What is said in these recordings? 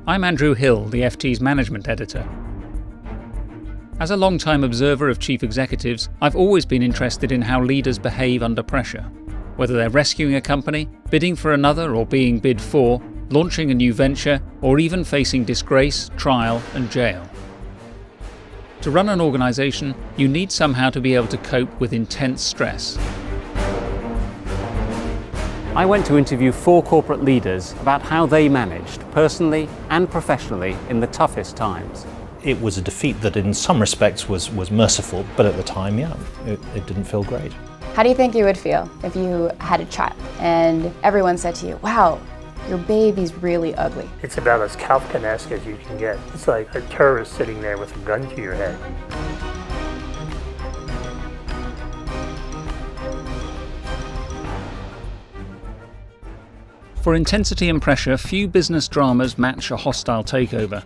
I'm Andrew Hill, the FT's management editor. As a long-time observer of chief executives, I've always been interested in how leaders behave under pressure. Whether they're rescuing a company, bidding for another or being bid for, launching a new venture, or even facing disgrace, trial and jail. To run an organisation, you need somehow to be able to cope with intense stress. I went to interview 4 corporate leaders about how they managed, personally and professionally, in the toughest times. It was a defeat that in some respects was merciful, but at the time, it didn't feel great. How do you think you would feel if you had a child and everyone said to you, wow, your baby's really ugly? It's about as Kafkaesque as you can get. It's like a terrorist sitting there with a gun to your head. For intensity and pressure, few business dramas match a hostile takeover.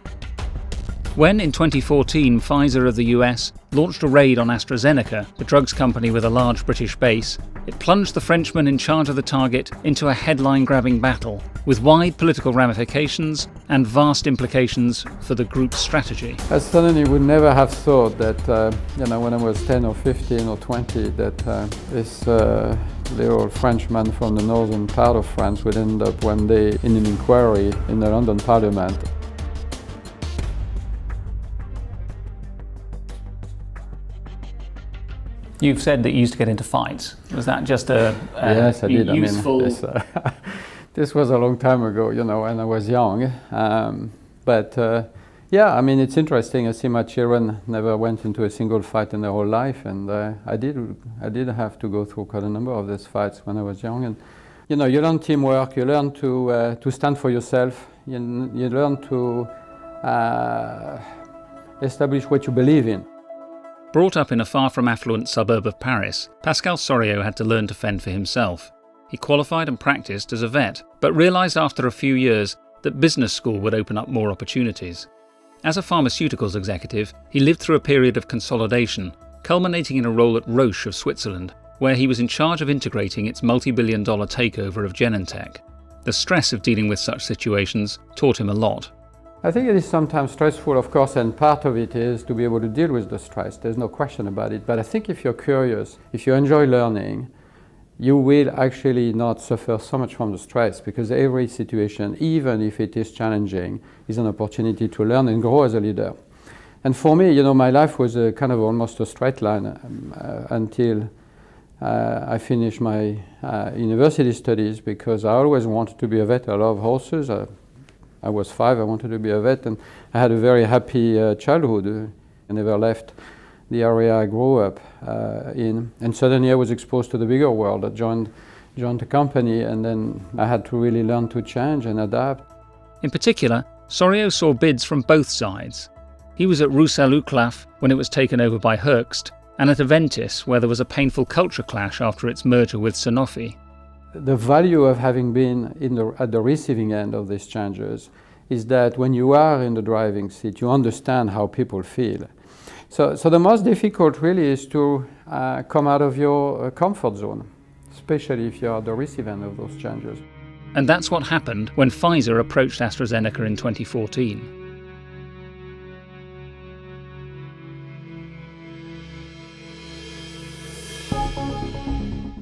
When, in 2014, Pfizer of the US launched a raid on AstraZeneca, the drugs company with a large British base, it plunged the Frenchman in charge of the target into a headline-grabbing battle, with wide political ramifications and vast implications for the group's strategy. I certainly would never have thought that, when I was 10 or 15 or 20, that this little Frenchman from the northern part of France would end up one day in an inquiry in the London Parliament. You've said that you used to get into fights. Was that just a yes, I did. useful... This was a long time ago, when I was young. It's interesting. I see my children never went into a single fight in their whole life, and I did have to go through quite a number of these fights when I was young. And you learn teamwork. You learn to stand for yourself. You learn to establish what you believe in. Brought up in a far from affluent suburb of Paris, Pascal Soriot had to learn to fend for himself. He qualified and practiced as a vet, but realised after a few years that business school would open up more opportunities. As a pharmaceuticals executive, he lived through a period of consolidation, culminating in a role at Roche of Switzerland, where he was in charge of integrating its multi-billion-dollar takeover of Genentech. The stress of dealing with such situations taught him a lot. I think it is sometimes stressful, of course, and part of it is to be able to deal with the stress. There's no question about it. But I think if you're curious, if you enjoy learning, you will actually not suffer so much from the stress, because every situation, even if it is challenging, is an opportunity to learn and grow as a leader. And for me, my life was a kind of almost a straight line until I finished my university studies, because I always wanted to be a vet. I love horses. I was 5, I wanted to be a vet, and I had a very happy childhood. I never left the area I grew up in. And suddenly I was exposed to the bigger world. I joined the company, and then I had to really learn to change and adapt. In particular, Soriot saw bids from both sides. He was at Roussel-Uclaf when it was taken over by Hoechst, and at Aventis, where there was a painful culture clash after its merger with Sanofi. The value of having been at the receiving end of these changes is that when you are in the driving seat, you understand how people feel. So the most difficult really is to come out of your comfort zone, especially if you're at the receiving end of those changes. And that's what happened when Pfizer approached AstraZeneca in 2014.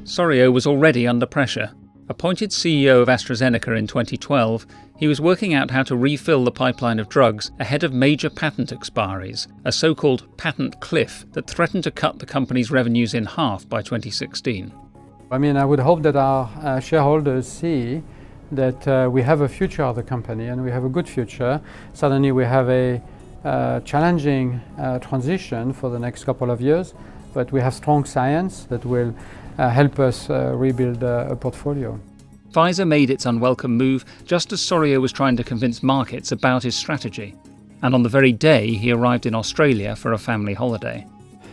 Soriot was already under pressure. Appointed CEO of AstraZeneca in 2012, he was working out how to refill the pipeline of drugs ahead of major patent expiries, a so-called patent cliff that threatened to cut the company's revenues in half by 2016. I would hope that our shareholders see that we have a future of the company, and we have a good future. Suddenly we have a challenging transition for the next couple of years, but we have strong science that will help us rebuild a portfolio. Pfizer made its unwelcome move just as Soriot was trying to convince markets about his strategy. And on the very day he arrived in Australia for a family holiday.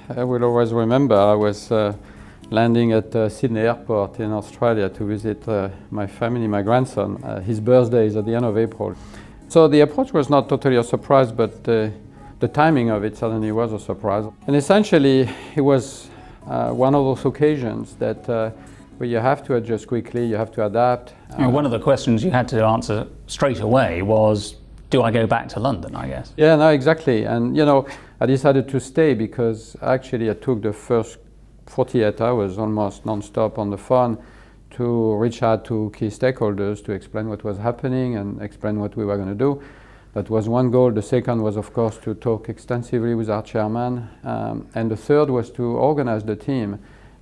I will always remember I was landing at Sydney Airport in Australia to visit my family, my grandson. His birthday is at the end of April. So the approach was not totally a surprise, but the timing of it suddenly was a surprise. And essentially it was one of those occasions that where you have to adjust quickly, you have to adapt. One of the questions you had to answer straight away was, do I go back to London, I guess? Yeah, no, exactly. And, I decided to stay because actually I took the first 48 hours almost non-stop on the phone to reach out to key stakeholders to explain what was happening and explain what we were going to do. That was one goal. The second was, of course, to talk extensively with our chairman. And the third was to organize the team,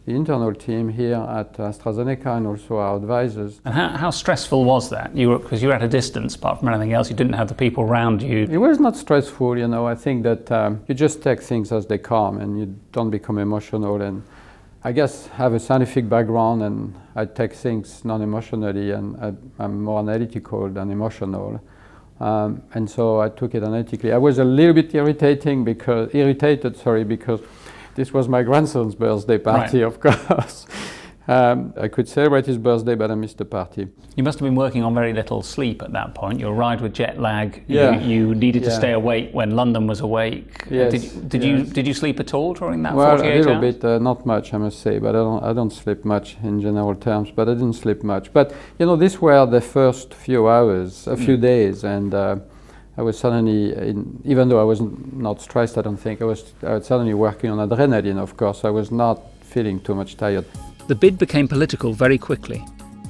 the internal team here at AstraZeneca and also our advisors. And how stressful was that? Because you were at a distance, apart from anything else, you didn't have the people around you. It was not stressful, I think that you just take things as they come and you don't become emotional. And I guess I have a scientific background and I take things non-emotionally, and I'm more analytical than emotional. And so I took it analytically. I was a little bit irritated because this was my grandson's birthday party, right. Of course. I could celebrate his birthday, but I missed the party. You must have been working on very little sleep at that point. You arrived with jet lag. Yeah. You needed to stay awake when London was awake. Yes. Did you sleep at all during that 48 hours? Well, a little bit, not much, I must say. But I don't sleep much in general terms. But I didn't sleep much. But these were the first few hours, a few days, and I was suddenly, even though I was not stressed, I don't think I was suddenly working on adrenaline. Of course, I was not feeling too much tired. The bid became political very quickly.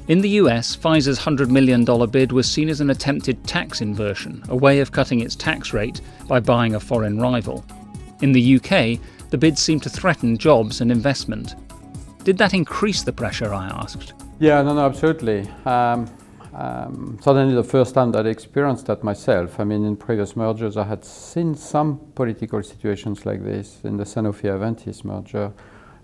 In the US, Pfizer's $100 million bid was seen as an attempted tax inversion, a way of cutting its tax rate by buying a foreign rival. In the UK, the bid seemed to threaten jobs and investment. Did that increase the pressure, I asked? Yeah, no, absolutely. Suddenly the first time that I experienced that myself. In previous mergers I had seen some political situations like this. In the Sanofi-Aventis merger,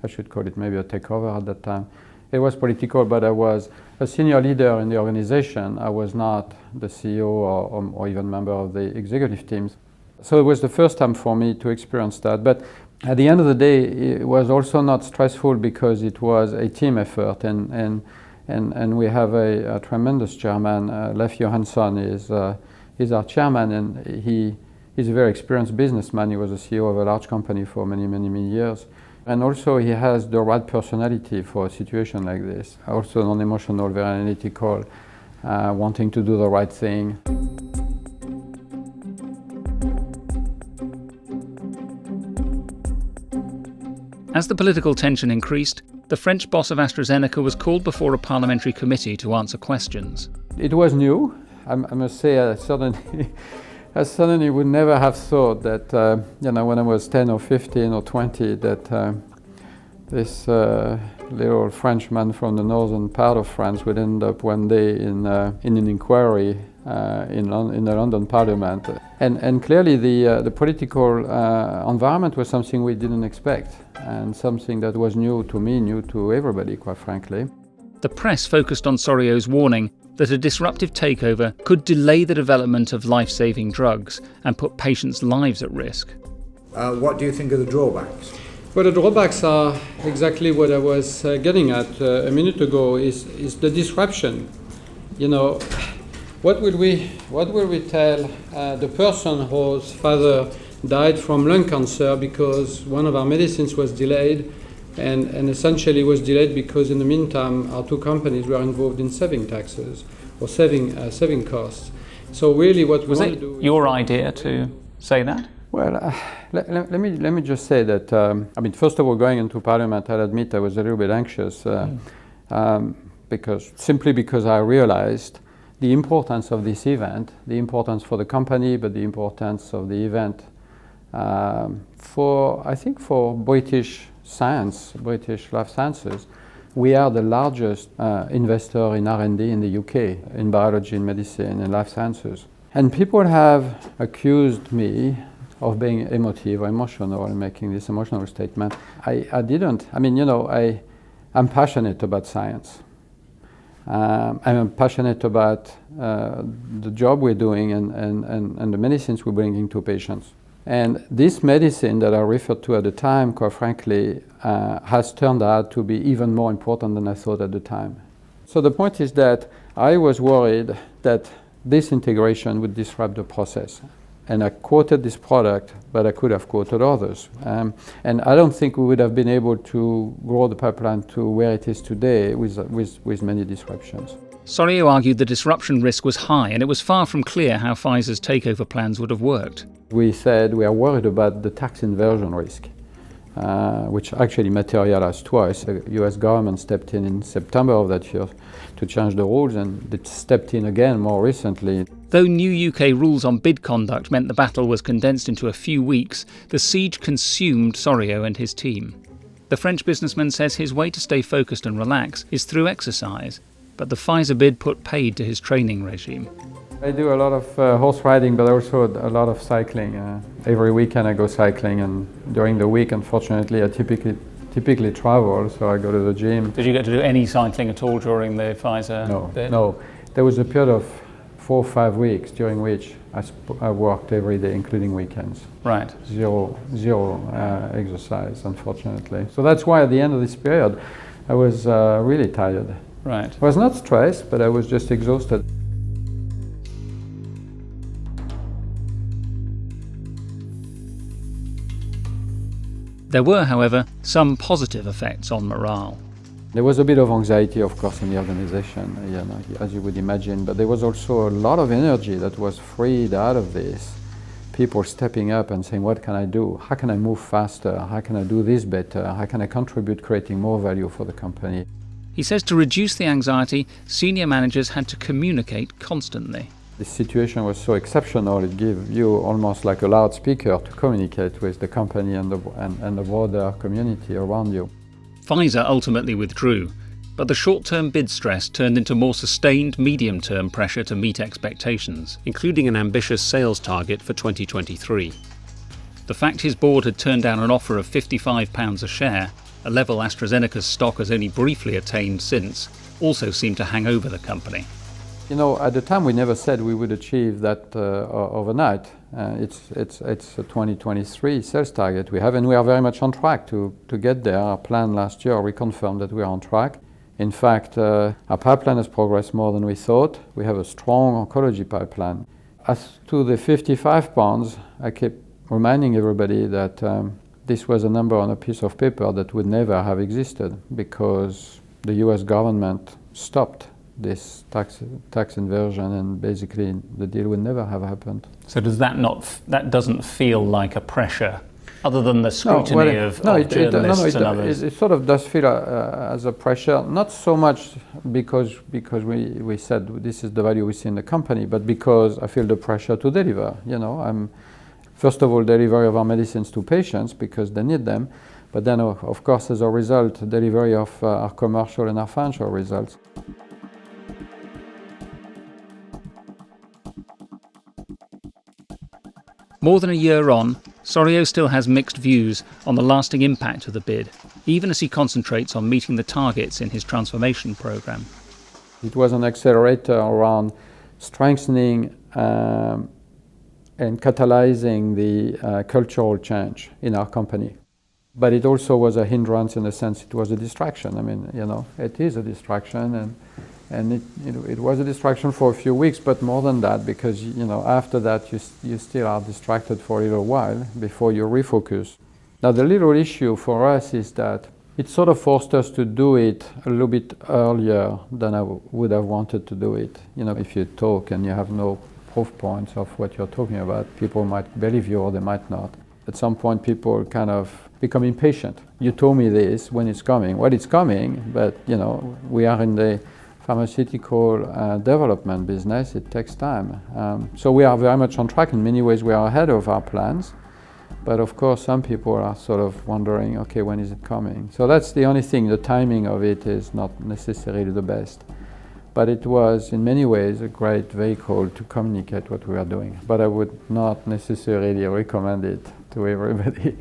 I should call it maybe a takeover at that time. It was political, but I was a senior leader in the organization. I was not the CEO or even member of the executive teams. So it was the first time for me to experience that. But at the end of the day, it was also not stressful because it was a team effort. And we have a tremendous chairman. Leif Johansson is our chairman, and he's a very experienced businessman. He was a CEO of a large company for many, many, many years. And also he has the right personality for a situation like this. Also non-emotional, very analytical, wanting to do the right thing. As the political tension increased, the French boss of AstraZeneca was called before a parliamentary committee to answer questions. It was new. I must say I suddenly would never have thought that, when I was 10 or 15 or 20, that this little Frenchman from the northern part of France would end up one day in an inquiry in the London Parliament. And clearly the political environment was something we didn't expect, and something that was new to me, new to everybody, quite frankly. The press focused on Soriot's warning that a disruptive takeover could delay the development of life-saving drugs and put patients' lives at risk. What do you think are the drawbacks? Well, the drawbacks are exactly what I was getting at a minute ago, is the disruption. What will we tell the person whose father died from lung cancer because one of our medicines was delayed, and essentially was delayed because in the meantime our two companies were involved in saving taxes or saving costs. So really what we want to do... Was it your idea to say that? Well, let me just say that, first of all, going into Parliament, I'll admit I was a little bit anxious because I realized the importance of this event, the importance for the company, but the importance of the event for British science, British life sciences. We are the largest investor in R&D in the UK, in biology, in medicine, in life sciences. And people have accused me of being emotive or emotional and making this emotional statement. I didn't. I'm passionate about science. I'm passionate about the job we're doing and the medicines we're bringing to patients. And this medicine that I referred to at the time, quite frankly, has turned out to be even more important than I thought at the time. So the point is that I was worried that this integration would disrupt the process. And I quoted this product, but I could have quoted others. And I don't think we would have been able to grow the pipeline to where it is today with many disruptions. Soriot argued the disruption risk was high and it was far from clear how Pfizer's takeover plans would have worked. We said we are worried about the tax inversion risk, which actually materialized twice. The US government stepped in September of that year to change the rules, and it stepped in again more recently. Though new UK rules on bid conduct meant the battle was condensed into a few weeks, the siege consumed Soriot and his team. The French businessman says his way to stay focused and relax is through exercise, but the Pfizer bid put paid to his training regime. I do a lot of horse riding, but also a lot of cycling. Every weekend I go cycling, and during the week, unfortunately, I typically travel, so I go to the gym. Did you get to do any cycling at all during the Pfizer bid? No. There was a period of 4 or 5 weeks during which I worked every day, including weekends. Right. Zero exercise, unfortunately. So that's why at the end of this period, I was really tired. Right. I was not stressed, but I was just exhausted. There were, however, some positive effects on morale. There was a bit of anxiety, of course, in the organization, as you would imagine, but there was also a lot of energy that was freed out of this. People stepping up and saying, what can I do? How can I move faster? How can I do this better? How can I contribute creating more value for the company? He says to reduce the anxiety, senior managers had to communicate constantly. The situation was so exceptional, it gave you almost like a loudspeaker to communicate with the company and the broader community around you. Pfizer ultimately withdrew, but the short-term bid stress turned into more sustained medium-term pressure to meet expectations, including an ambitious sales target for 2023. The fact his board had turned down an offer of £55 a share, a level AstraZeneca's stock has only briefly attained since, also seemed to hang over the company. You know, at the time we never said we would achieve that overnight. It's a 2023 sales target we have, and we are very much on track to get there. Our plan last year reconfirmed that we are on track. In fact, our pipeline has progressed more than we thought. We have a strong oncology pipeline. As to the £55, I keep reminding everybody that this was a number on a piece of paper that would never have existed because the US government stopped this tax inversion, and basically the deal would never have happened. So does that doesn't feel like a pressure, other than the scrutiny of journalists and others? It sort of does feel as a pressure, not so much because we said this is the value we see in the company, but because I feel the pressure to deliver. You know, I'm first of all delivery of our medicines to patients because they need them, but then of course as a result delivery of our commercial and our financial results. More than a year on, Soriot still has mixed views on the lasting impact of the bid, even as he concentrates on meeting the targets in his transformation programme. It was an accelerator around strengthening and catalyzing the cultural change in our company. But it also was a hindrance in the sense it was a distraction. I mean, you know, it is a distraction, and it was a distraction for a few weeks, but more than that, because you know after that you still are distracted for a little while before you refocus. Now the little issue for us is that it sort of forced us to do it a little bit earlier than I would have wanted to do it. You know, if you talk and you have no proof points of what you're talking about, people might believe you or they might not. At some point people kind of become impatient. You told me this, when it's coming? Well, it's coming, but you know, we are in the pharmaceutical development business. It takes time. So we are very much on track. In many ways we are ahead of our plans. But of course some people are sort of wondering, okay, when is it coming? So that's the only thing. The timing of it is not necessarily the best. But it was in many ways a great vehicle to communicate what we are doing. But I would not necessarily recommend it to everybody.